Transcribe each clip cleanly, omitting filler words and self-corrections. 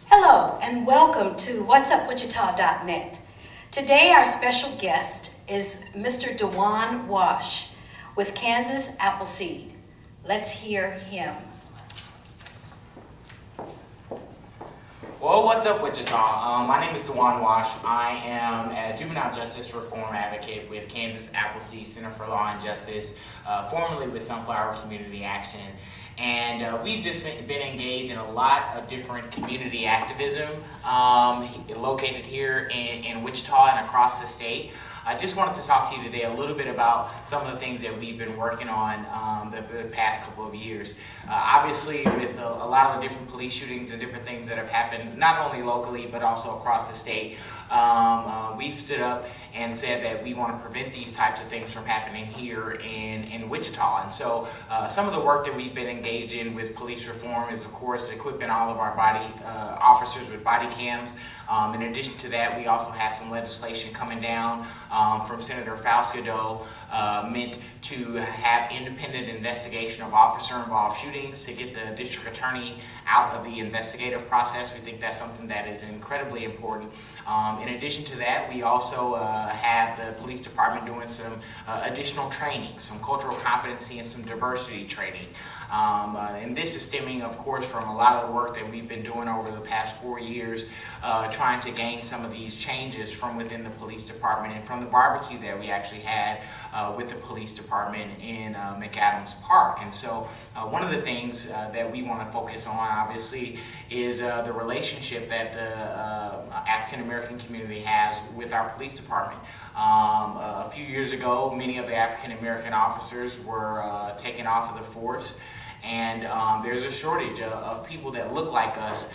Hello and welcome to whatsupwichita.net. Today our special guest is Mr. Djuan Wash with Kansas Appleseed. Let's hear him. Well, what's up, Wichita? My name is Djuan Wash. I am a juvenile justice reform advocate with Kansas Appleseed Center for Law and Justice, formerly with Sunflower Community Action. And we've just been engaged in a lot of different community activism located here in Wichita and across the state. I just wanted to talk to you today a little bit about some of the things that we've been working on the past couple of years. Obviously, with a lot of the different police shootings and different things that have happened, not only locally but also across the state, we've stood up and said that we want to prevent these types of things from happening here in Wichita. And so some of the work that we've been engaged in with police reform is, of course, equipping all of our officers with body cams. In addition to that, we also have some legislation coming down from Senator Fauscadeau meant to have independent investigation of officer-involved shootings to get the district attorney out of the investigative process. We think that's something that is incredibly important. In addition to that, we also have the police department doing some additional training, some cultural competency and some diversity training. And this is stemming, of course, from a lot of the work that we've been doing over the past 4 years, trying to gain some of these changes from within the police department and from the barbecue that we actually had with the police department in McAdams Park. And so one of the things that we want to focus on, obviously, is the relationship that the African American community has with our police department. A few years ago, many of the African American officers were taken off of the force. And there's a shortage of people that look like us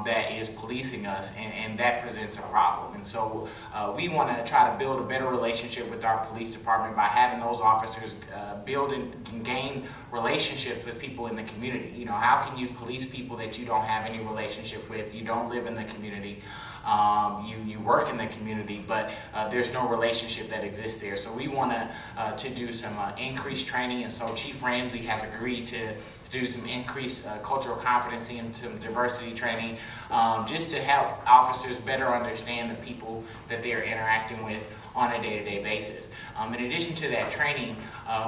that is policing us, and that presents a problem. And so we want to try to build a better relationship with our police department by having those officers build and gain relationships with people in the community. You know, how can you police people that you don't have any relationship with? You don't live in the community. You work in the community, but there's no relationship that exists there. So we want to do some increased training, and so Chief Ramsey has agreed to do some increased cultural competency and some diversity training, just to help officers better understand the people that they are interacting with on a day-to-day basis. In addition to that training,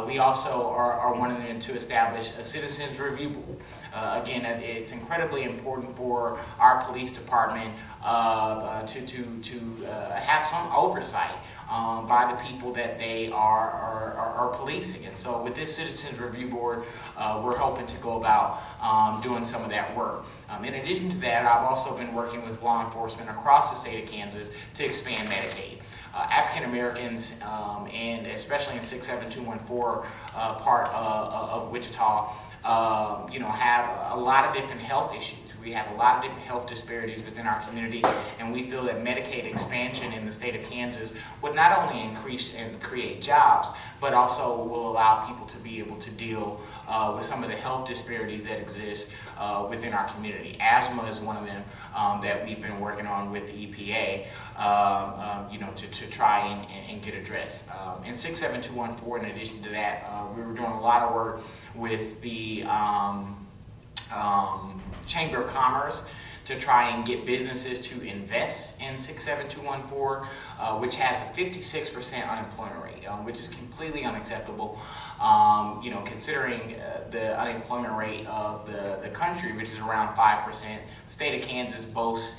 we also are wanting to establish a citizens review board. Again, it's incredibly important for our police department to have some oversight by the people that they are policing. And so with this Citizens Review Board, we're hoping to go about doing some of that work. In addition to that, I've also been working with law enforcement across the state of Kansas to expand Medicaid. African Americans, and especially in 67214 part of Wichita, have a lot of different health issues. We have a lot of different health disparities within our community, and we feel that Medicaid expansion in the state of Kansas would not only increase and create jobs, but also will allow people to be able to deal with some of the health disparities that exist within our community. Asthma is one of them that we've been working on with the EPA, to try and get addressed. In 67214, in addition to that, we were doing a lot of work with the Chamber of Commerce to try and get businesses to invest in 67214, which has a 56% unemployment rate, which is completely unacceptable, considering the unemployment rate of the country, which is around 5%. The state of Kansas boasts